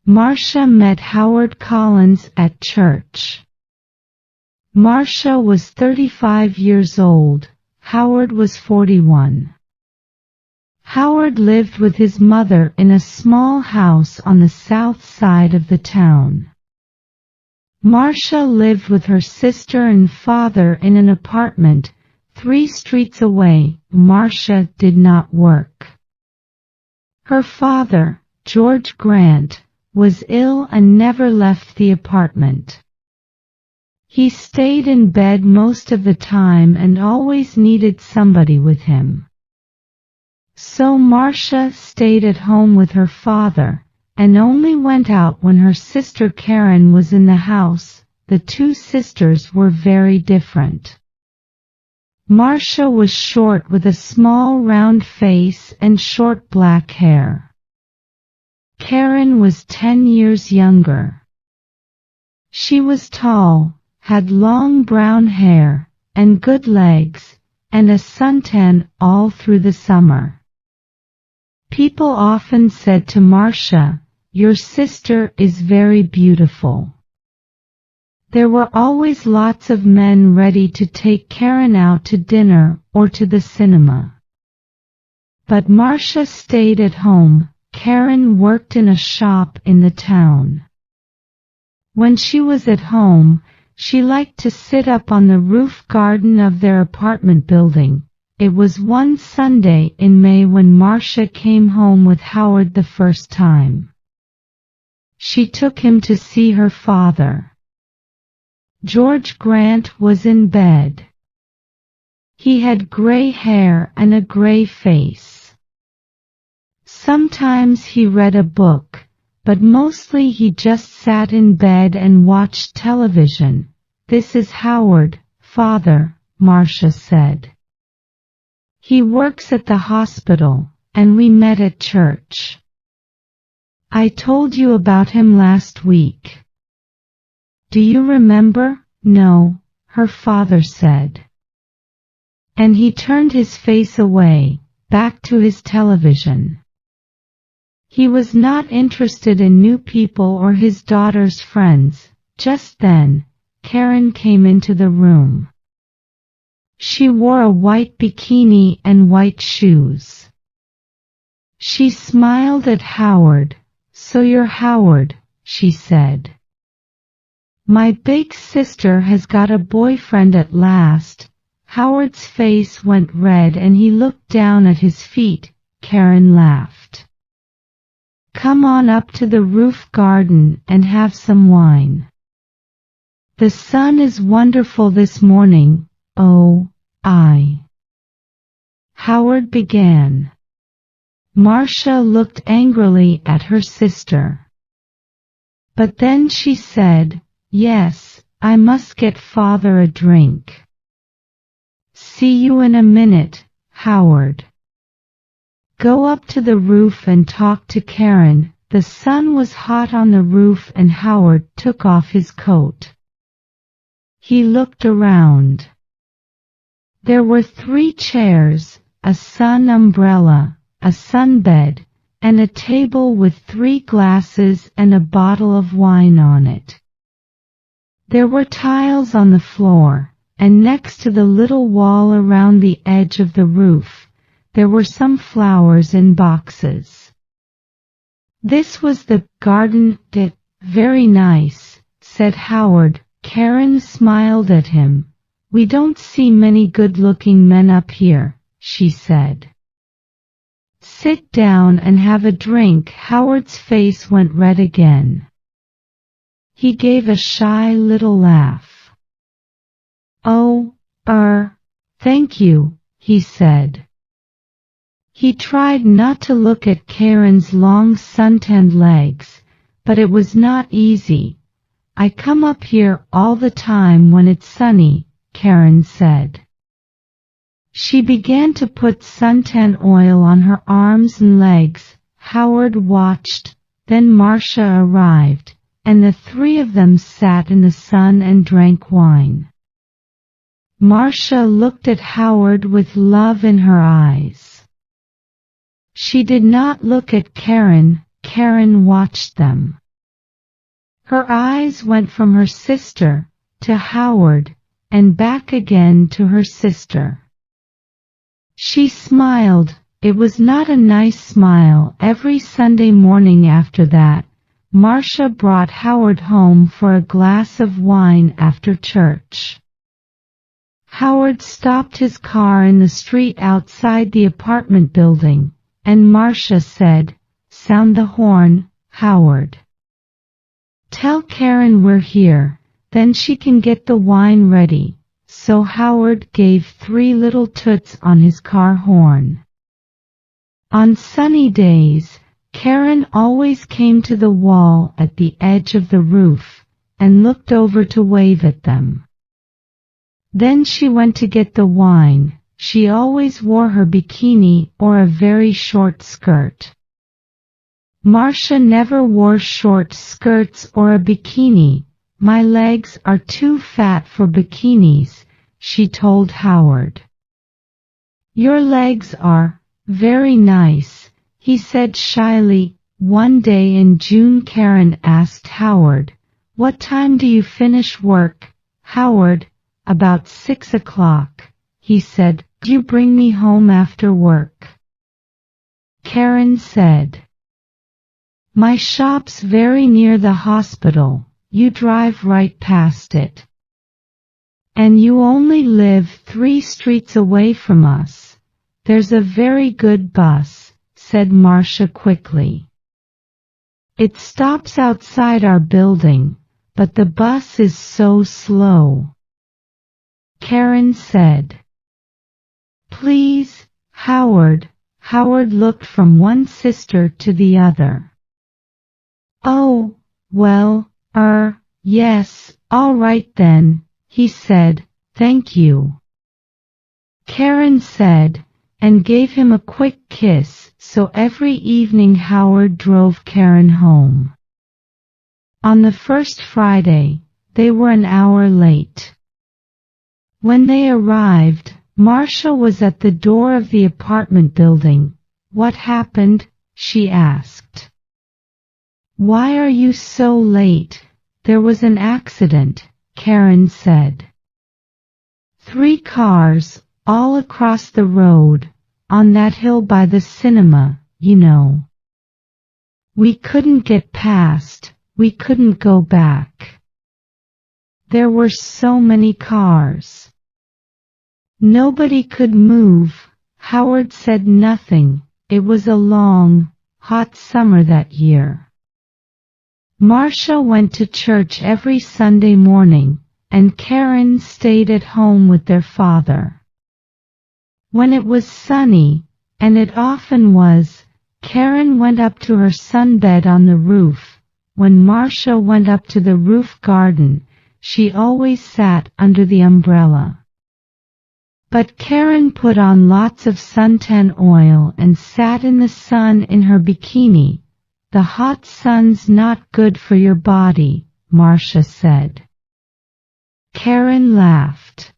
Marcia met Howard Collins at church. Marcia was 35 years old, Howard was 41. Howard lived with his mother in a small house on the south side of the town. Marcia lived with her sister and father in an apartment 3 streets away. Marcia did not work. Her father, George Grant, was ill and never left the apartment. He stayed in bed most of the time and always needed somebody with him. So Marcia stayed at home with her father, and only went out when her sister Karin was in the house. The 2 sisters were very different. Marcia was short with a small round face and short black hair. Karin was 10 years younger. She was tall, had long brown hair, and good legs, and a suntan all through the summer. People often said to Marcia, "Your sister is very beautiful." There were always lots of men ready to take Karin out to dinner or to the cinema. But Marcia stayed at home. Karin worked in a shop in the town. When she was at home, she liked to sit up on the roof garden of their apartment building. It was one Sunday in May when Marcia came home with Howard the first time. She took him to see her father. George Grant was in bed. He had gray hair and a gray face. Sometimes he read a book, but mostly he just sat in bed and watched television. "This is Howard, Father," Marcia said. "He works at the hospital, and we met at church. I told you about him last week. Do you remember?" "No," her father said. And he turned his face away, back to his television. He was not interested in new people or his daughter's friends. Just then, Karin came into the room. She wore a white bikini and white shoes. She smiled at Howard. "So you're Howard," she said. "My big sister has got a boyfriend at last." Howard's face went red and he looked down at his feet. Karin laughed. "Come on up to the roof garden and have some wine. The sun is wonderful this morning." "Oh, Howard began. Marcia looked angrily at her sister. But then she said, "Yes, I must get father a drink." "See you in a minute, Howard. Go up to the roof and talk to Karin." The sun was hot on the roof and Howard took off his coat. He looked around. There were 3 chairs, a sun umbrella, a sunbed, and a table with 3 glasses and a bottle of wine on it. There were tiles on the floor, and next to the little wall around the edge of the roof, there were some flowers in boxes. "This was the garden. Very nice," said Howard. Karin smiled at him. "We don't see many good-looking men up here," she said. "Sit down and have a drink." Howard's face went red again. He gave a shy little laugh. "Oh, thank you," he said. He tried not to look at Karin's long suntanned legs, but it was not easy. "I come up here all the time when it's sunny," Karin said. She began to put suntan oil on her arms and legs. Howard watched. Then Marcia arrived, and the 3 of them sat in the sun and drank wine. Marcia looked at Howard with love in her eyes. She did not look at Karin. Karin watched them. Her eyes went from her sister to Howard and back again to her sister. She smiled. It was not a nice smile. Every Sunday morning after that, Marcia brought Howard home for a glass of wine after church. Howard stopped his car in the street outside the apartment building, and Marcia said, "Sound the horn, Howard. Tell Karin we're here, then she can get the wine ready." So Howard gave 3 little toots on his car horn. On sunny days, Karin always came to the wall at the edge of the roof and looked over to wave at them. Then she went to get the wine. She always wore her bikini or a very short skirt. Marcia never wore short skirts or a bikini. "My legs are too fat for bikinis," she told Howard. "Your legs are very nice," he said shyly. One day in June, Karin asked Howard, "What time do you finish work, Howard?" "About 6 o'clock, he said. "Do you bring me home after work?" Karin said, "My shop's very near the hospital. You drive right past it. And you only live 3 streets away from us. There's a very good bus," said Marcia quickly. "It stops outside our building, but the bus is so slow." Karin said, "Please, Howard." Howard looked from one sister to the other. "Oh, well, yes, all right then," he said, "thank you." Karin said, and gave him a quick kiss. So every evening Howard drove Karin home. On the first Friday, they were an hour late. When they arrived, Marcia was at the door of the apartment building. "What happened?" she asked. "Why are you so late?" "There was an accident," Karin said. 3 cars, all across the road, on that hill by the cinema, you know. We couldn't get past, we couldn't go back. There were so many cars. Nobody could move." Howard said nothing. It was a long, hot summer that year. Marcia went to church every Sunday morning, and Karin stayed at home with their father. When it was sunny, and it often was, Karin went up to her sunbed on the roof. When Marcia went up to the roof garden, she always sat under the umbrella. But Karin put on lots of suntan oil and sat in the sun in her bikini. "The hot sun's not good for your body," Marcia said. Karin laughed.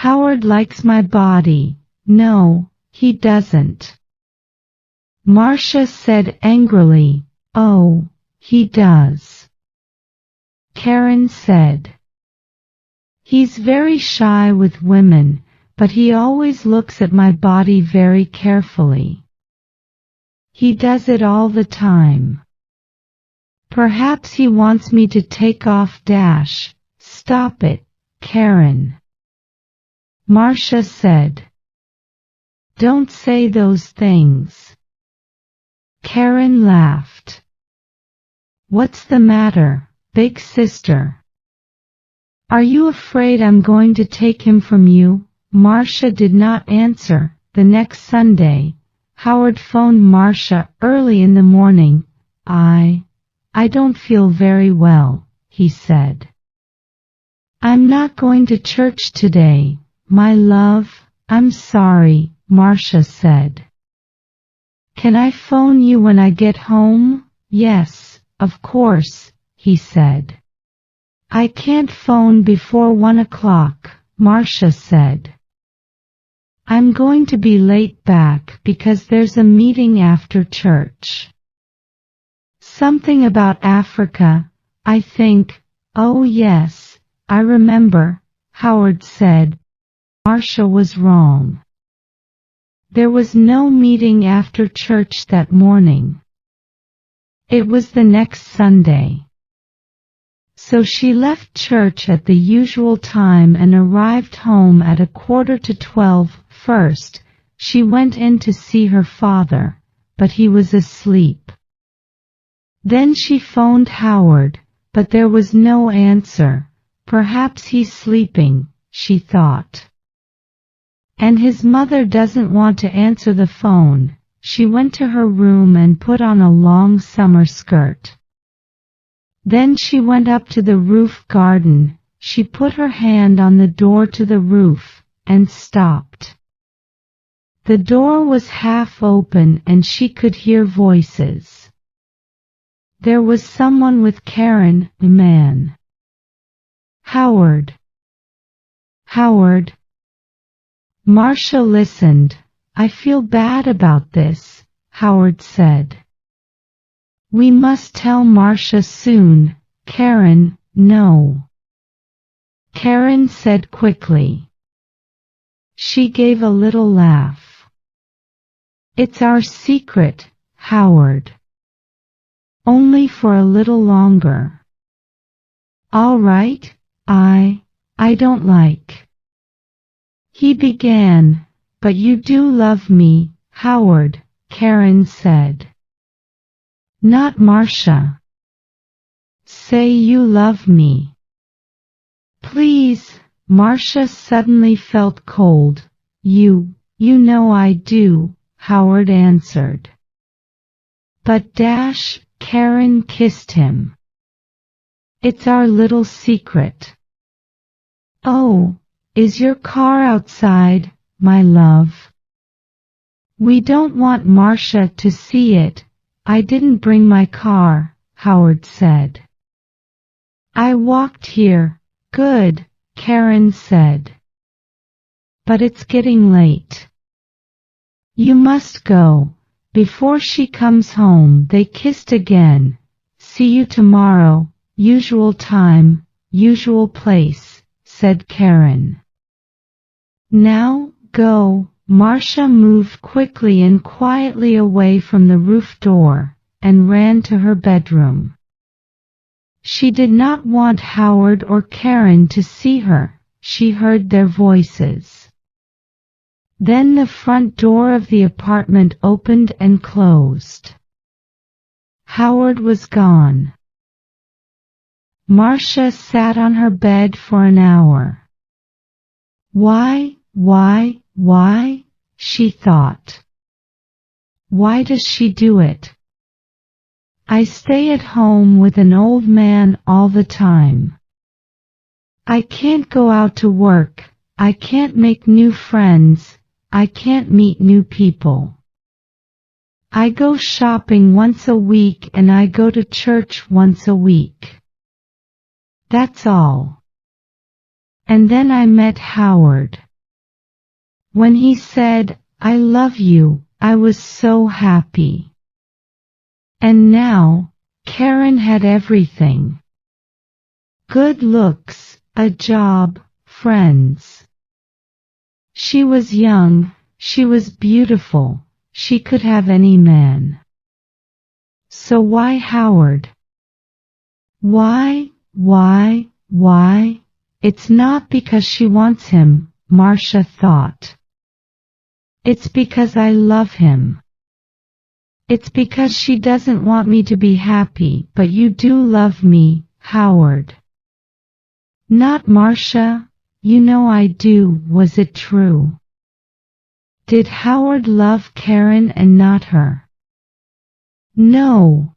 "Howard likes my body." "No, he doesn't," Marcia said angrily. "Oh, he does," Karin said. "He's very shy with women, but he always looks at my body very carefully. He does it all the time. Perhaps he wants me to take off dash." "Stop it, Karin," Marcia said. "Don't say those things." Karin laughed. "What's the matter, big sister? Are you afraid I'm going to take him from you?" Marcia did not answer. The next Sunday, Howard phoned Marcia early in the morning. I don't feel very well," he said. "I'm not going to church today, my love." "I'm sorry," Marcia said. "Can I phone you when I get home?" "Yes, of course," he said. "I can't phone before 1 o'clock, Marcia said. "I'm going to be late back because there's a meeting after church." Something about Africa, I think. Oh yes, I remember, Howard said. Marcia was wrong. There was no meeting after church that morning. It was the next Sunday. So she left church at the usual time and arrived home at 11:45. First, she went in to see her father, but he was asleep. Then she phoned Howard, but there was no answer. Perhaps he's sleeping, she thought. And his mother doesn't want to answer the phone. She went to her room and put on a long summer skirt. Then she went up to the roof garden. She put her hand on the door to the roof, and stopped. The door was half open and she could hear voices. There was someone with Karin, a man. Howard. Howard. Marcia listened. I feel bad about this, Howard said. We must tell Marcia soon. Karin, no. Karin said quickly. She gave a little laugh. It's our secret, Howard. Only for a little longer. All right, I don't like. He began, but you do love me, Howard, Karin said. Not Marcia. Say you love me. Please, Marcia suddenly felt cold. You know I do, Howard answered. But Karin kissed him. It's our little secret. Oh, is your car outside, my love? We don't want Marcia to see it. I didn't bring my car, Howard said. I walked here. Good, Karin said. But it's getting late. You must go. Before she comes home. They kissed again. See you tomorrow, usual time, usual place, said Karin. Now, go. Marcia moved quickly and quietly away from the roof door, and ran to her bedroom. She did not want Howard or Karin to see her. She heard their voices. Then the front door of the apartment opened and closed. Howard was gone. Marcia sat on her bed for an hour. Why, she thought. Why does she do it? I stay at home with an old man all the time. I can't go out to work, I can't make new friends, I can't meet new people. I go shopping once a week and I go to church once a week. That's all. And then I met Howard. When he said, I love you, I was so happy. And now, Karin had everything. Good looks, a job, friends. She was young, she was beautiful, she could have any man. So why Howard? Why? It's not because she wants him, Marcia thought. It's because I love him. It's because she doesn't want me to be happy, but you do love me, Howard. Not Marcia, you know I do. Was it true? Did Howard love Karin and not her? No.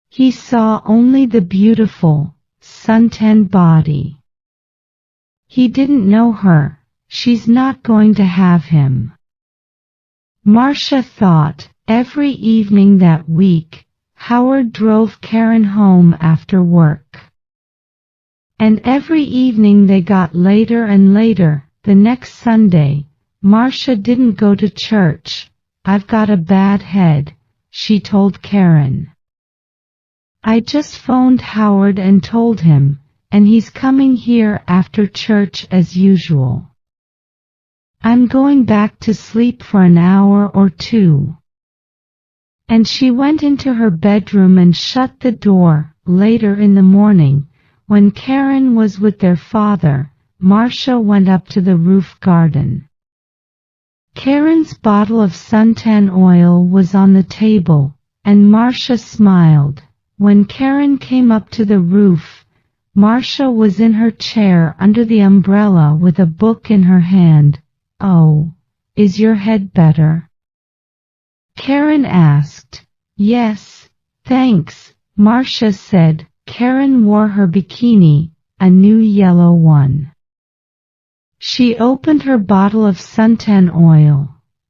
He saw only the beautiful, suntanned body. He didn't know her. She's not going to have him. Marcia thought. Every evening that week, Howard drove Karin home after work. And every evening they got later and later. The next Sunday, Marcia didn't go to church. I've got a bad head, she told Karin. I just phoned Howard and told him, and he's coming here after church as usual. I'm going back to sleep for an hour or two." And she went into her bedroom and shut the door. Later in the morning, when Karin was with their father, Marcia went up to the roof garden. Karin's bottle of suntan oil was on the table, and Marcia smiled. When Karin came up to the roof, Marcia was in her chair under the umbrella with a book in her hand. "Oh, is your head better?" Karin asked. "Yes, thanks," Marcia said. Karin wore her bikini, a new yellow one. She opened her bottle of suntan oil.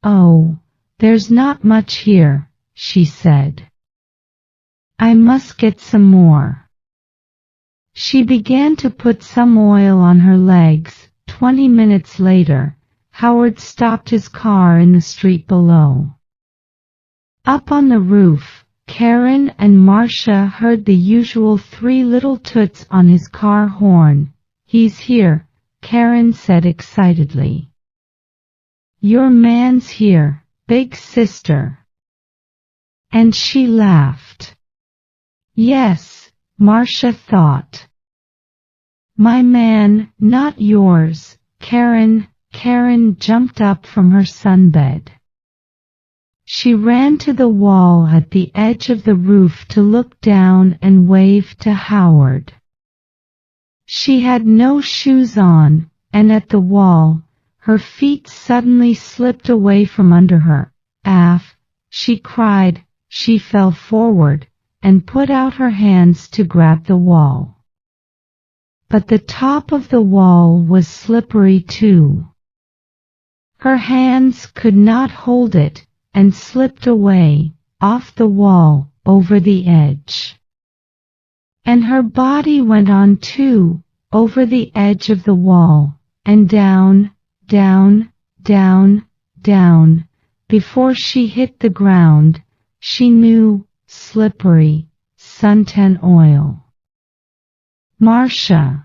"Oh, there's not much here," she said. "I must get some more." She began to put some oil on her legs. 20 minutes later, Howard stopped his car in the street below. Up on the roof, Karin and Marcia heard the usual 3 little toots on his car horn. "He's here," Karin said excitedly. "Your man's here, big sister." And she laughed. Yes, Marcia thought. My man, not yours, Karin. Karin jumped up from her sunbed. She ran to the wall at the edge of the roof to look down and wave to Howard. She had no shoes on, and at the wall, her feet suddenly slipped away from under her. "Aff!" she cried. She fell forward and put out her hands to grab the wall. But the top of the wall was slippery too. Her hands could not hold it, and slipped away, off the wall, over the edge. And her body went on too, over the edge of the wall, and down, down, down, down. Before she hit the ground, she knew, slippery, suntan oil. "Marcia!"